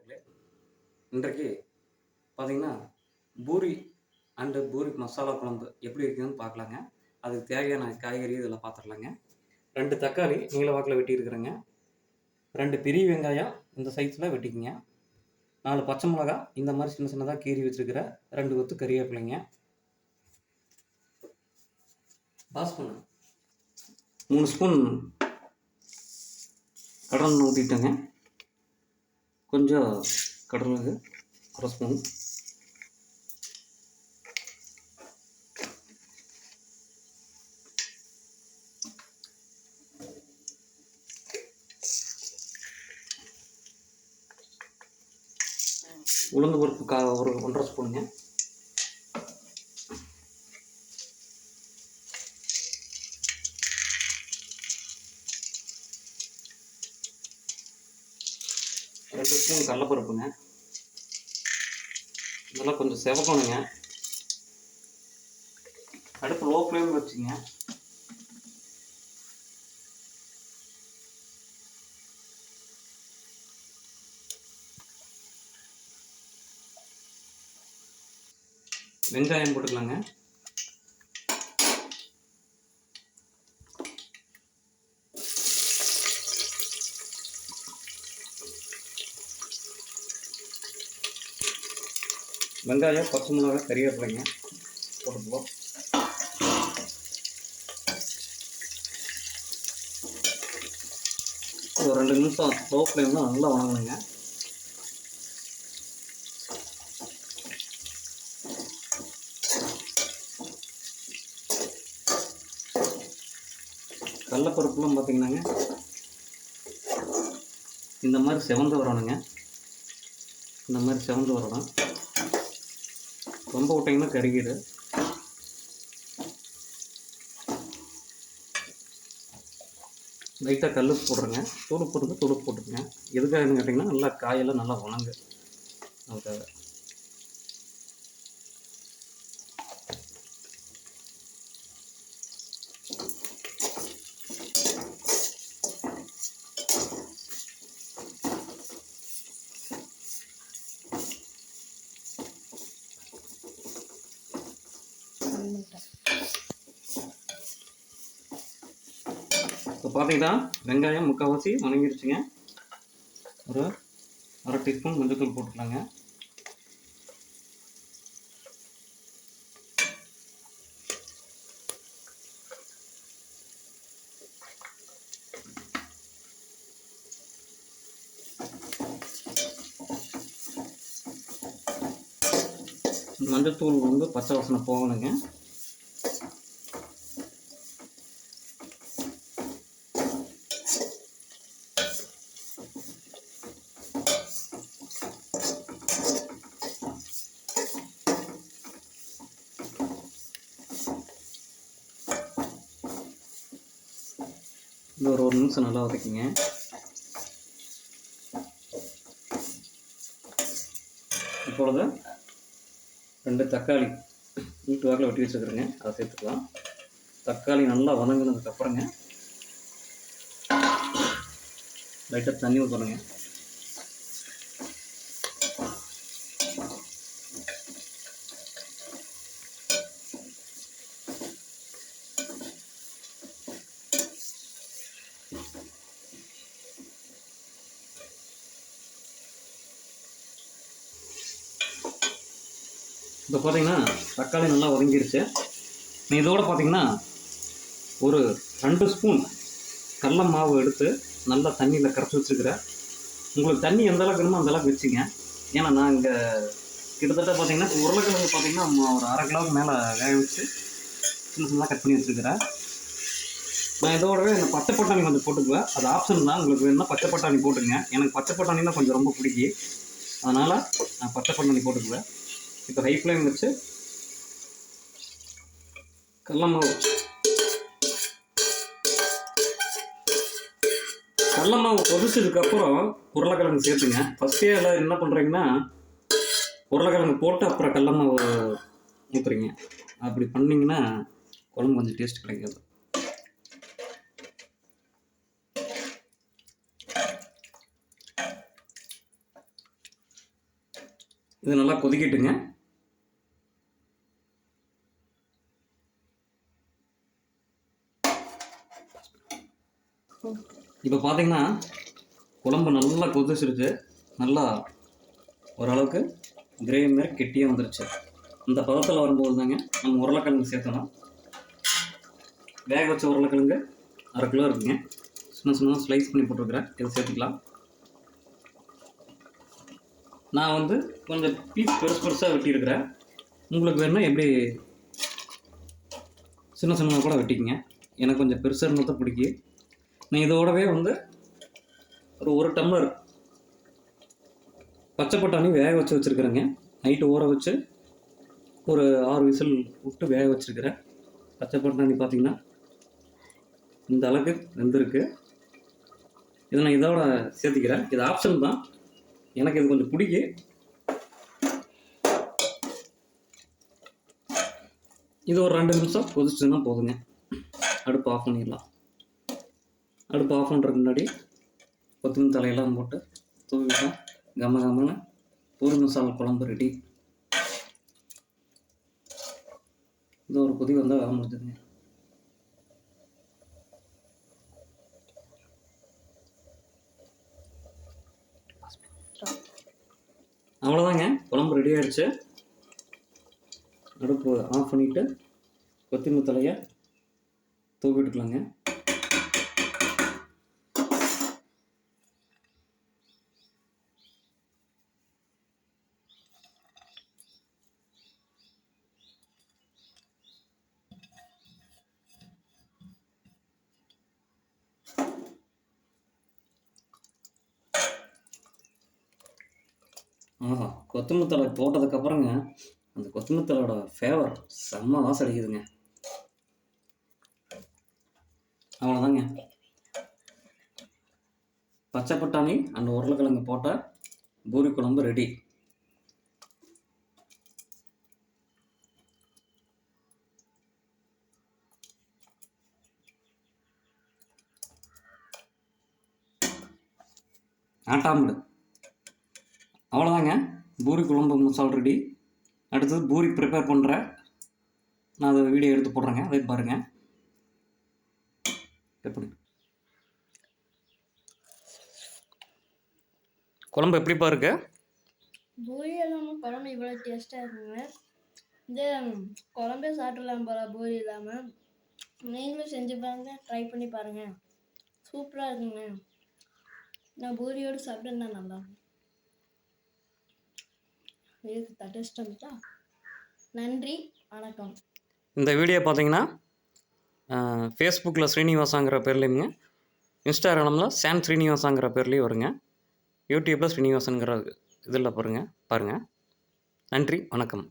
நேயர்களே, இன்றைக்கு பார்த்தீங்கன்னா, பூரி அண்டு பூரி மசாலா குழம்பு எப்படி இருக்குதுன்னு பார்க்கலாங்க. அதுக்கு தேவையான காய்கறி இதில பார்த்துரலாங்க. 2 தக்காளி நீள வாக்குல வெட்டியிருக்கிறேங்க. 2 பெரிய வெங்காயம் இந்த சைஸ்ல வெட்டிக்கங்க. 4 பச்சை மிளகா இந்த மாரி சின்ன சின்னதா கீறி வச்சிருக்கிறேன். 2 கொத்து கறிவேப்பிலைங்க. பாஸ் பண்ணு. 3 ஸ்பூன் கடலெண்ணெய் ஊத்திட்டேங்க. கொஞ்சம் கடலெண்ணெய் 1/2 ஸ்பூன். உளுந்து பருப்பு ஒரு 1/2 ஸ்பூனுங்க. ரெண்டு ஸ்பூன் கடலைப்பருப்புங்க. இதெல்லாம் கொஞ்சம் செவக்கணுங்க. அடுப்பு லோ ஃப்ளேமில் வச்சுங்க. வெங்காயம் போட்டுக்கலாங்க. வெங்காயம், பச்சை மிளகாய், கறிவேப்பிலைங்க போட்டுக்குவோம். ஒரு 2 நிமிஷம் லோ ஃப்ளேமில் நல்லா வணங்கணுங்க. கடலைப்பருப்புலாம் பார்த்தீங்கன்னாங்க இந்த மாதிரி செவந்து வரணுங்க. இந்த மாதிரி செவந்து வரணும். ரொம்ப விட்டிங்கன்னா கருகிடு. லைட்டாக கல் போடுறேங்க. தூள் போட்டுக்குங்க. எதுக்காகன்னு கேட்டிங்கன்னா நல்லா காயெல்லாம் நல்லா வணங்கு. அதுக்காக இப்போ பார்த்தீங்கன்னா வெங்காயம் முக்கால்வாசி வணங்கிருச்சுங்க. ஒரு 1/2 டீஸ்பூன் மஞ்சள்தூள் போட்டுக்கலாங்க. மஞ்சள்தூள் வந்து பச்சை வாசனை போகணுங்க. இந்த ஒரு 1 நிமிஷம் நல்லா வதக்கிங்க. இப்பொழுது 2 தக்காளி நீட்டு வாக்கில் வெட்டி வச்சுருக்குறேங்க. அதை சேர்த்துக்கலாம். தக்காளி நல்லா வதங்கினதுக்கப்புறங்க லைட்டாக தண்ணி ஊற்றணுங்க. இப்போ பார்த்தீங்கன்னா தக்காளி நல்லா வதங்கிடுச்சு. இதோடு பார்த்தீங்கன்னா ஒரு 2 ஸ்பூன் கடல மாவு எடுத்து நல்லா தண்ணியில் கரைச்சி வச்சுருக்கிறேன். உங்களுக்கு தண்ணி எந்த அளவுக்கு வேணுமோ அந்த அளவுக்கு வச்சுங்க. ஏன்னா நான் இங்கே கிட்டத்தட்ட பார்த்தீங்கன்னா உருளைக்கிழங்கு பார்த்தீங்கன்னா ஒரு 1/2 கிலோவுக்கு மேலே வேக வச்சு சின்ன சின்னதாக கட் பண்ணி வச்சுருக்கிறேன். நான் இதோடவே இந்த பச்சை பட்டாணி கொஞ்சம் போட்டுக்குவேன். அது ஆப்ஷன் தான். உங்களுக்கு வேணும்னா பச்சை பட்டாணி போட்டுங்க. எனக்கு பச்சை பட்டாணினா கொஞ்சம் ரொம்ப பிடிக்கும். அதனால் நான் பச்சை பட்டாணி போட்டுக்குவேன். இப்போ ஹை ஃப்ளேம் வச்சு கடல மாவு கொதிச்சதுக்கப்புறம் உருளைக்கிழங்கு சேர்த்துங்க. ஃபஸ்ட்டே எல்லாம் என்ன பண்ணுறீங்கன்னா உருளைக்கிழங்கு போட்டு அப்புறம் கடல மாவு ஊற்றுறீங்க. அப்படி பண்ணிங்கன்னா குழம்பு கொஞ்சம் டேஸ்ட் கிடைக்காது. இது நல்லா கொதிக்கட்டுங்க. இப்போ பார்த்தீங்கன்னா குழம்பு நல்லா கொதிச்சிருச்சு. நல்லா ஓரளவுக்கு கிரேவி மாதிரி கெட்டியாக வந்துருச்சு. இந்த பதத்தில் வரும்போது தாங்க நம்ம உருளைக்கிழங்கு சேர்த்தணும். வேக வச்ச உருளைக்கிழங்கு 1/2 கிலோ இருக்குங்க. சின்ன சின்ன ஸ்லைஸ் பண்ணி போட்டிருக்கிறேன். இதை சேர்த்துக்கலாம். நான் வந்து கொஞ்சம் பீஸ் பெருசாக வெட்டியிருக்கிறேன். உங்களுக்கு வேணுன்னா எப்படி சின்ன சின்னதாக கூட வெட்டிக்கங்க. எனக்கு கொஞ்சம் பெருசாக இருந்தால் தான் பிடிக்கும். நான் இதோடவே வந்து ஒரு 1 டம்ளர் பச்சை பட்டாணி வேக வச்சு வச்சுருக்கிறேங்க. நைட்டு ஊற வச்சு ஒரு 6 விசில் விட்டு வேக வச்சுருக்கிறேன். பச்சை பட்டாணி பார்த்திங்கன்னா இந்த அளவுக்கு வெந்திருக்கு. இதை நான் இதோட சேர்த்துக்கிறேன். இது ஆப்ஷன் தான், எனக்கு இது கொஞ்சம் பிடிக்கும். இது ஒரு 2 நிமிஷம் கொதிச்சுன்னா போதுங்க. அடுப்பு ஆஃப் பண்ணிடலாம். அடுப்பு ஆஃப் பண்ணுறதுக்கு முன்னாடி கொத்தமல்லி தலையெல்லாம் போட்டு தூவிட்டோம். கம கமன்னு பூரி மசாலா குழம்பு ரெடி. இது ஒரு கொதி வந்தால் வேலை முடிஞ்சதுங்க. அவ்வளோதாங்க, குழம்பு ரெடி ஆகிடுச்சு. அடுப்பு ஆஃப் பண்ணிவிட்டு கொத்தமல்லி தலையை தூவிட்டுக்கலாங்க. ஆஹா, கொத்தமல்லி தழை போட்டதுக்கப்புறங்க அந்த கொத்தமல்லி தழையோட ஃபேவர் செம்ம வாசம் அடிக்குதுங்க. அவ்வளோதாங்க, பச்சை பட்டாணி அந்த உருளைக்கிழங்கு போட்ட பூரி குழம்பு ரெடி. ஆட்டாம்படு. அவ்வளோதாங்க, பூரி குழம்பு மசாலா ரெடி. அடுத்தது பூரி ப்ரிப்பேர் பண்ணுறேன். நான் அதை வீடியோ எடுத்து போடுறேங்க, அதை பாருங்கள். எப்படி குழம்பு எப்படிப்பா இருக்கு? பூரி இல்லாமல் குழம்பு இவ்வளோ டேஸ்ட்டாக இருக்குங்க. இந்த குழம்பே சாப்பிடலாம் போல பூரி இல்லாமல். நீங்களும் செஞ்சு பாருங்கள், ட்ரை பண்ணி பாருங்கள். சூப்பராக இருக்குங்க. நான் பூரியோடு சாப்பிட்டேன்னா நல்லா இதுக்கு டேஸ்ட்டாக. நன்றி, வணக்கம். இந்த வீடியோ பார்த்தீங்கன்னா ஃபேஸ்புக்கில் ஸ்ரீனிவாசாங்கிற பேர்லேயுங்க, இன்ஸ்டாகிராமில் சாம் ஸ்ரீனிவாசாங்கிற பேர்லேயும் வருங்க, யூடியூப்பில் ஸ்ரீனிவாசனுங்கிற இதில் பாருங்கள். நன்றி, வணக்கம்.